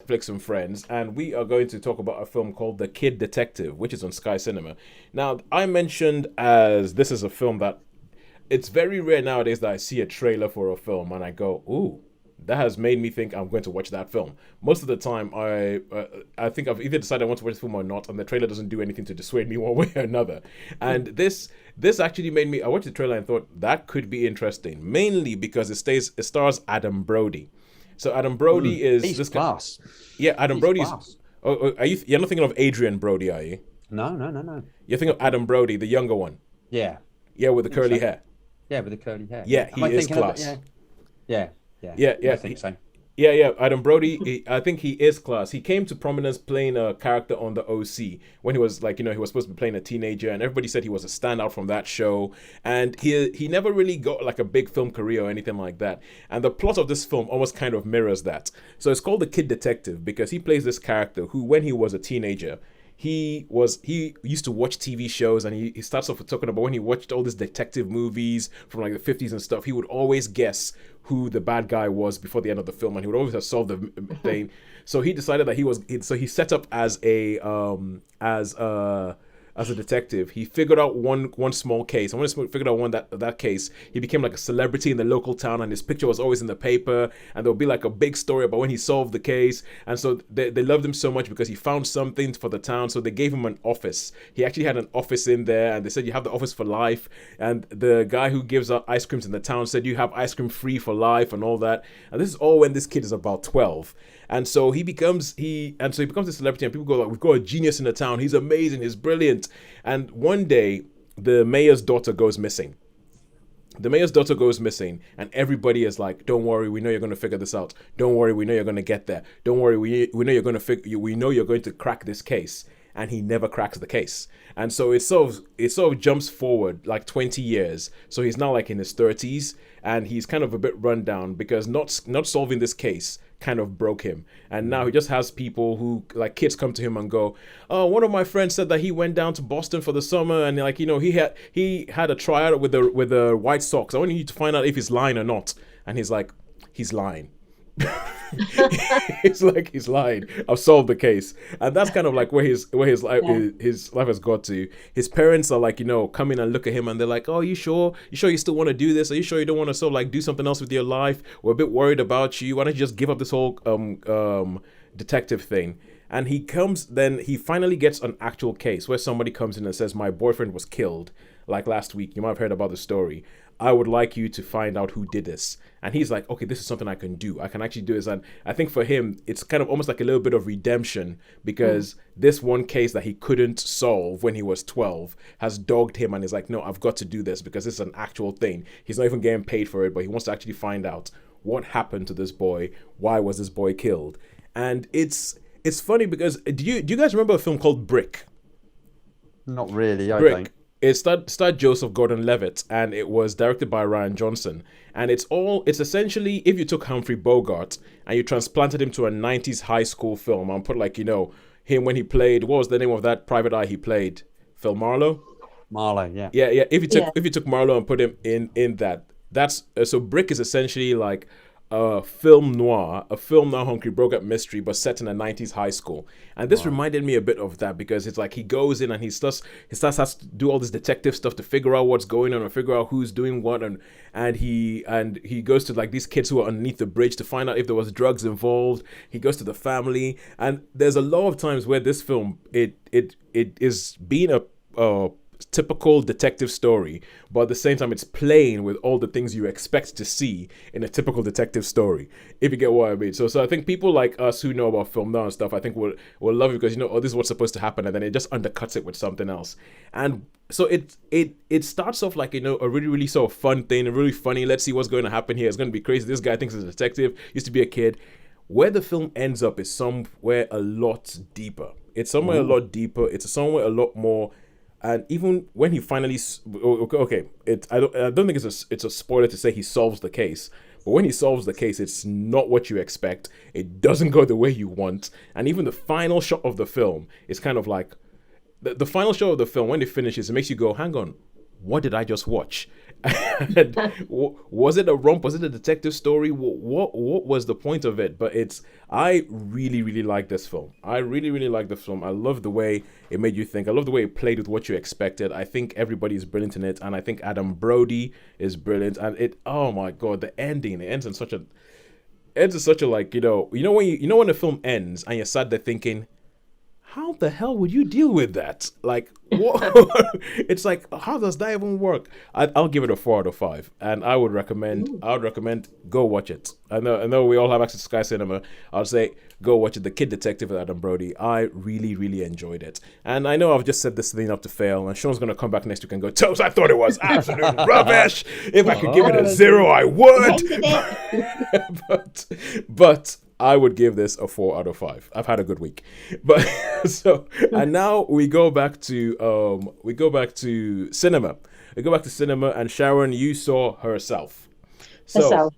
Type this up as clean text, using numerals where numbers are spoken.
Netflix and friends, and we are going to talk about a film called The Kid Detective, which is on Sky Cinema. Now, I mentioned as this is a film that it's very rare nowadays that I see a trailer for a film and I go, "Ooh, that has made me think I'm going to watch that film." Most of the time, I think I've either decided I want to watch the film or not, and the trailer doesn't do anything to dissuade me one way or another. And this actually made me. I watched the trailer and thought that could be interesting, mainly because it stars Adam Brody. So Adam Brody is He's this guy. class. Yeah, Adam He's Brody's. class. Are you? You're not thinking of Adrian Brody, are you? No, no, no, no. You're thinking of Adam Brody, the younger one. Yeah, Yeah, with I the think curly so. hair. Yeah, with the curly hair. Yeah. Yeah, Am he I is thinking of it? class. Yeah, yeah, yeah. Yeah, I yeah. think so. Yeah, yeah, Adam Brody. I think he is class. He came to prominence playing a character on the OC when he was like, he was supposed to be playing a teenager, and everybody said he was a standout from that show. And he never really got like a big film career or anything like that. And the plot of this film almost kind of mirrors that. So it's called The Kid Detective because he plays this character who, when he was a teenager, he used to watch TV shows, and he starts off with talking about when he watched all these detective movies from like the 50s and stuff. He would always guess who the bad guy was before the end of the film, and he would always have solved the thing. So he decided that he set up as a detective. He figured out one small case. And when he figured out that case, he became like a celebrity in the local town, and his picture was always in the paper. And there would be like a big story about when he solved the case. And so they loved him so much because he found something for the town. So they gave him an office. He actually had an office in there, and they said you have the office for life. And the guy who gives out ice creams in the town said you have ice cream free for life and all that. And this is all when this kid is about 12. And so he becomes a celebrity, and people go like, "We've got a genius in the town. He's amazing. He's brilliant." And one day, the mayor's daughter goes missing. The mayor's daughter goes missing, and everybody is like, "Don't worry, we know you're going to figure this out. Don't worry, we know you're going to get there. Don't worry, we know you're going to we know you're going to crack this case." And he never cracks the case. And so it sort of jumps forward like 20 years. So he's now like in his 30s, and he's kind of a bit run down because not solving this case kind of broke him. And now he just has people who, like, kids come to him and go, "Oh, one of my friends said that he went down to Boston for the summer, and like, he had a tryout with the White Sox. I want you to find out if he's lying or not." And he's like, "He's lying." It's like he's lying. I've solved the case, and that's kind of like where his life Yeah. his life has got to. His parents are like, come in and look at him, and they're like, "Oh, you sure? You sure you still want to do this? Are you sure you don't want to sort of like do something else with your life? We're a bit worried about you. Why don't you just give up this whole detective thing?" And then he finally gets an actual case where somebody comes in and says, "My boyfriend was killed like last week. You might have heard about the story. I would like you to find out who did this." And he's like, "Okay, this is something I can do. I can actually do this." And I think for him, it's kind of almost like a little bit of redemption because this one case that he couldn't solve when he was 12 has dogged him, and he's like, "No, I've got to do this because this is an actual thing." He's not even getting paid for it, but he wants to actually find out what happened to this boy. Why was this boy killed? And it's funny because do you guys remember a film called Brick? Not really. I don't. Brick. It starred Joseph Gordon-Levitt, and it was directed by Ryan Johnson. And it's essentially if you took Humphrey Bogart and you transplanted him to a 90s high school film and put like, him when he played, what was the name of that private eye he played? Phil Marlowe? Marlowe. Yeah. Yeah, yeah. If you took Yeah. if you took Marlowe and put him in that, that's so Brick is essentially like a film noir Humphrey Bogart mystery, but set in a 90s high school. And this reminded me a bit of that because it's like he goes in and he starts has to do all this detective stuff to figure out what's going on or figure out who's doing what, and he goes to like these kids who are underneath the bridge to find out if there was drugs involved. He goes to the family, and there's a lot of times where this film it is being a typical detective story, but at the same time it's playing with all the things you expect to see in a typical detective story, if you get what I mean. So I think people like us who know about film now and stuff, I think will love it because oh, this is what's supposed to happen, and then it just undercuts it with something else. And so it starts off like a really really sort of fun thing, a really funny, let's see what's going to happen here, it's going to be crazy, this guy thinks he's a detective, used to be a kid. Where the film ends up is somewhere a lot deeper. It's somewhere a lot deeper. It's somewhere a lot more. And even when he finally, okay, I don't think it's a spoiler to say he solves the case. But when he solves the case, it's not what you expect. It doesn't go the way you want. And even the final shot of the film is kind of like the final shot of the film when it finishes. It makes you go, "Hang on, what did I just watch? And was it a romp? Was it a detective story? What was the point of it? But I really, really like this film. I really, really like the film. I love the way it made you think. I love the way it played with what you expected. I think everybody is brilliant in it, and I think Adam Brody is brilliant. And oh my god, the ending! It ends in such a like, when a film ends and you're sat there thinking, how the hell would you deal with that? Like, what? It's like, how does that even work? I'll give it a 4 out of 5, and I would recommend go watch it. I know we all have access to Sky Cinema. I'll say go watch it. The Kid Detective with Adam Brody. I really, really enjoyed it, and I know I've just set this thing up to fail, and Sean's gonna come back next week and go, Toes, I thought it was absolute rubbish. If I could give it a 0, I would. but I would give this a 4 out of 5. I've had a good week, but and now we go back to cinema. We go back to cinema, and Sharon, you saw Herself. So, Herself,